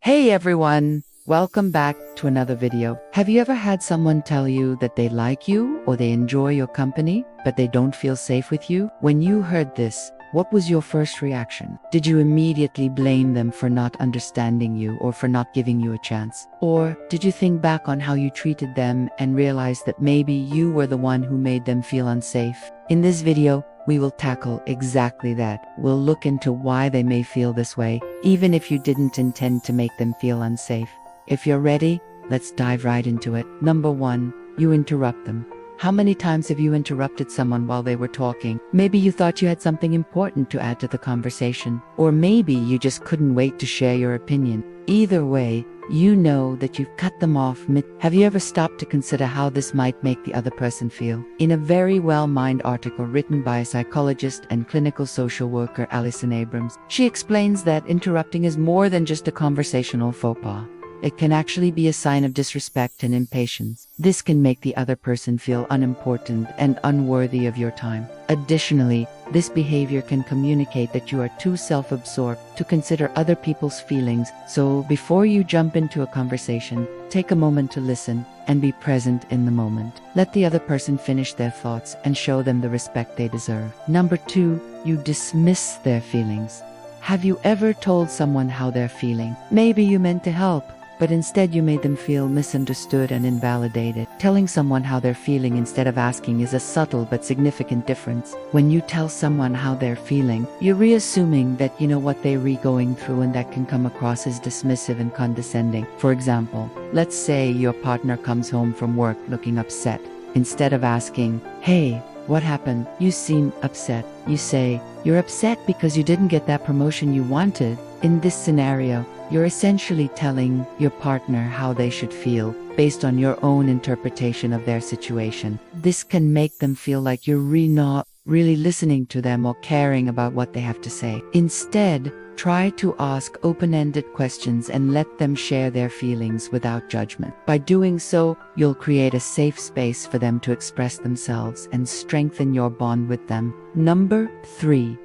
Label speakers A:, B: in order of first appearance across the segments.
A: Hey everyone! Welcome back to another video. Have you ever had someone tell you that they like you or they enjoy your company, but they don't feel safe with you? When you heard this, what was your first reaction? Did you immediately blame them for not understanding you or for not giving you a chance? Or did you think back on how you treated them and realize that maybe you were the one who made them feel unsafe? In this video, we will tackle exactly that. We'll look into why they may feel this way, even if you didn't intend to make them feel unsafe. If you're ready, let's dive right into it. Number 1, you interrupt them. How many times have you interrupted someone while they were talking? Maybe you thought you had something important to add to the conversation, or maybe you just couldn't wait to share your opinion. Either way, you know that you've cut them off mid. Have you ever stopped to consider how this might make the other person feel? In a very well-mined article written by psychologist and clinical social worker Alison Abrams, she explains that interrupting is more than just a conversational faux pas. It can actually be a sign of disrespect and impatience. This can make the other person feel unimportant and unworthy of your time. Additionally, this behavior can communicate that you are too self-absorbed to consider other people's feelings. So before you jump into a conversation, take a moment to listen and be present in the moment. Let the other person finish their thoughts and show them the respect they deserve. Number 2, you dismiss their feelings. Have you ever told someone how they're feeling? Maybe you meant to help, but instead you made them feel misunderstood and invalidated. Telling someone how they're feeling instead of asking is a subtle but significant difference. When you tell someone how they're feeling, you're reassuming that you know what they're going through, and that can come across as dismissive and condescending. For example, let's say your partner comes home from work looking upset. Instead of asking, "Hey, what happened? You seem upset," you say, "You're upset because you didn't get that promotion you wanted." In this scenario, you're essentially telling your partner how they should feel based on your own interpretation of their situation. This can make them feel like you're not really listening to them or caring about what they have to say. Instead, try to ask open-ended questions and let them share their feelings without judgment. By doing so, you'll create a safe space for them to express themselves and strengthen your bond with them. Number 3.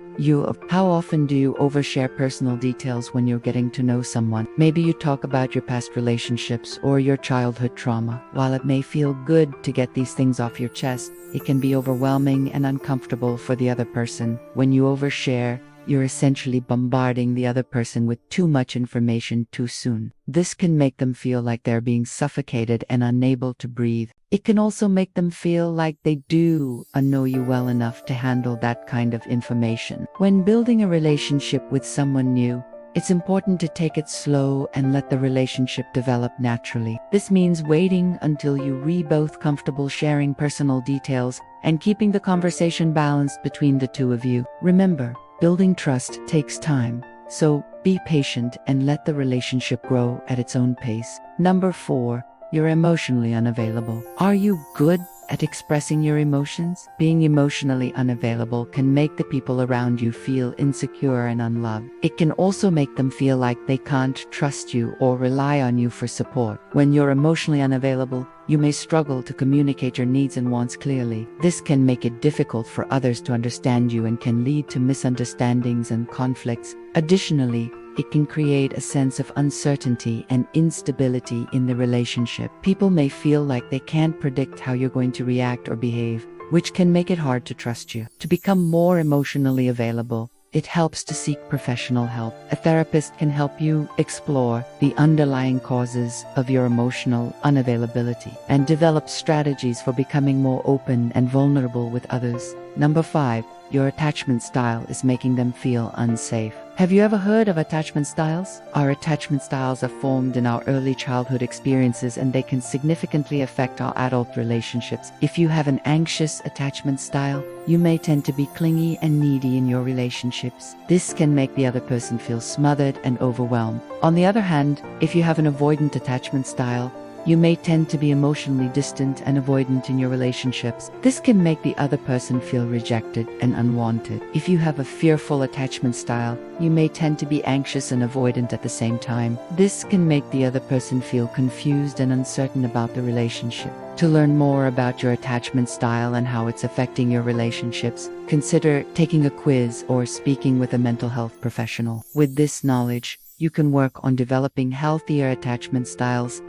A: How often do you overshare personal details when you're getting to know someone? Maybe you talk about your past relationships or your childhood trauma. While it may feel good to get these things off your chest, it can be overwhelming and uncomfortable for the other person. When you overshare, you're essentially bombarding the other person with too much information too soon. This can make them feel like they're being suffocated and unable to breathe. It can also make them feel like they do know you well enough to handle that kind of information. When building a relationship with someone new, it's important to take it slow and let the relationship develop naturally. This means waiting until you're both comfortable sharing personal details and keeping the conversation balanced between the two of you. Remember, building trust takes time, so be patient and let the relationship grow at its own pace. Number 4, you're emotionally unavailable. Are you good at expressing your emotions? Being emotionally unavailable can make the people around you feel insecure and unloved. It can also make them feel like they can't trust you or rely on you for support. When you're emotionally unavailable, you may struggle to communicate your needs and wants clearly. This can make it difficult for others to understand you and can lead to misunderstandings and conflicts. Additionally, it can create a sense of uncertainty and instability in the relationship. People may feel like they can't predict how you're going to react or behave, which can make it hard to trust you. To become more emotionally available, it helps to seek professional help. A therapist can help you explore the underlying causes of your emotional unavailability and develop strategies for becoming more open and vulnerable with others. Number 5, your attachment style is making them feel unsafe. Have you ever heard of attachment styles? Our attachment styles are formed in our early childhood experiences, and they can significantly affect our adult relationships. If you have an anxious attachment style, you may tend to be clingy and needy in your relationships. This can make the other person feel smothered and overwhelmed. On the other hand, if you have an avoidant attachment style, you may tend to be emotionally distant and avoidant in your relationships. This can make the other person feel rejected and unwanted. If you have a fearful attachment style, you may tend to be anxious and avoidant at the same time. This can make the other person feel confused and uncertain about the relationship. To learn more about your attachment style and how it's affecting your relationships, consider taking a quiz or speaking with a mental health professional. With this knowledge, you can work on developing healthier attachment styles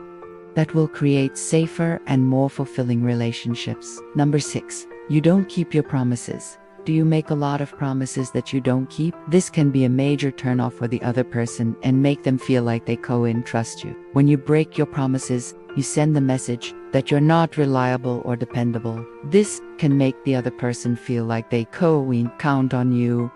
A: that will create safer and more fulfilling relationships. Number 6. You don't keep your promises. Do you make a lot of promises that you don't keep? This can be a major turnoff for the other person and make them feel like they can't trust you. When you break your promises, you send the message that you're not reliable or dependable. This can make the other person feel like they can't count on you,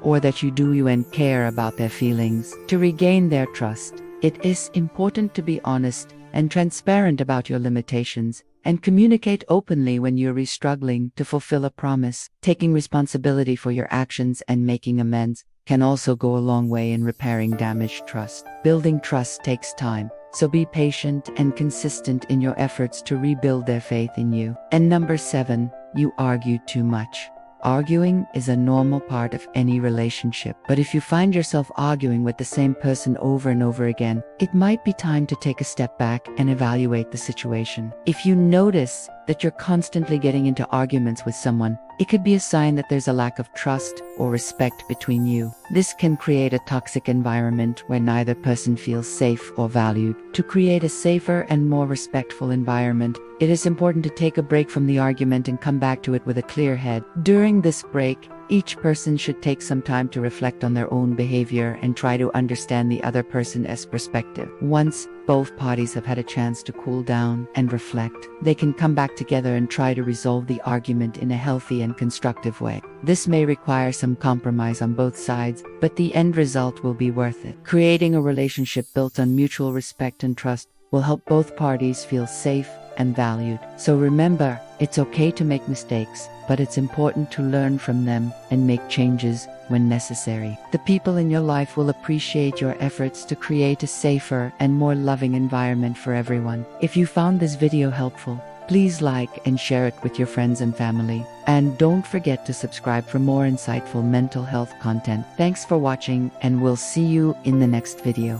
A: or that you do and care about their feelings. To regain their trust, it is important to be honest and transparent about your limitations, and communicate openly when you're struggling to fulfill a promise. Taking responsibility for your actions and making amends can also go a long way in repairing damaged trust. Building trust takes time, so be patient and consistent in your efforts to rebuild their faith in you. And number 7, you argue too much. Arguing is a normal part of any relationship, but if you find yourself arguing with the same person over and over again, it might be time to take a step back and evaluate the situation. If you notice that you're constantly getting into arguments with someone, it could be a sign that there's a lack of trust or respect between you. This can create a toxic environment where neither person feels safe or valued. To create a safer and more respectful environment, it is important to take a break from the argument and come back to it with a clear head. During this break, each person should take some time to reflect on their own behavior and try to understand the other person's perspective. Once both parties have had a chance to cool down and reflect, they can come back together and try to resolve the argument in a healthy and constructive way. This may require some compromise on both sides, but the end result will be worth it. Creating a relationship built on mutual respect and trust will help both parties feel safe and valued. So remember, it's okay to make mistakes, but it's important to learn from them and make changes when necessary. The people in your life will appreciate your efforts to create a safer and more loving environment for everyone. If you found this video helpful, please like and share it with your friends and family. And don't forget to subscribe for more insightful mental health content. Thanks for watching, and we'll see you in the next video.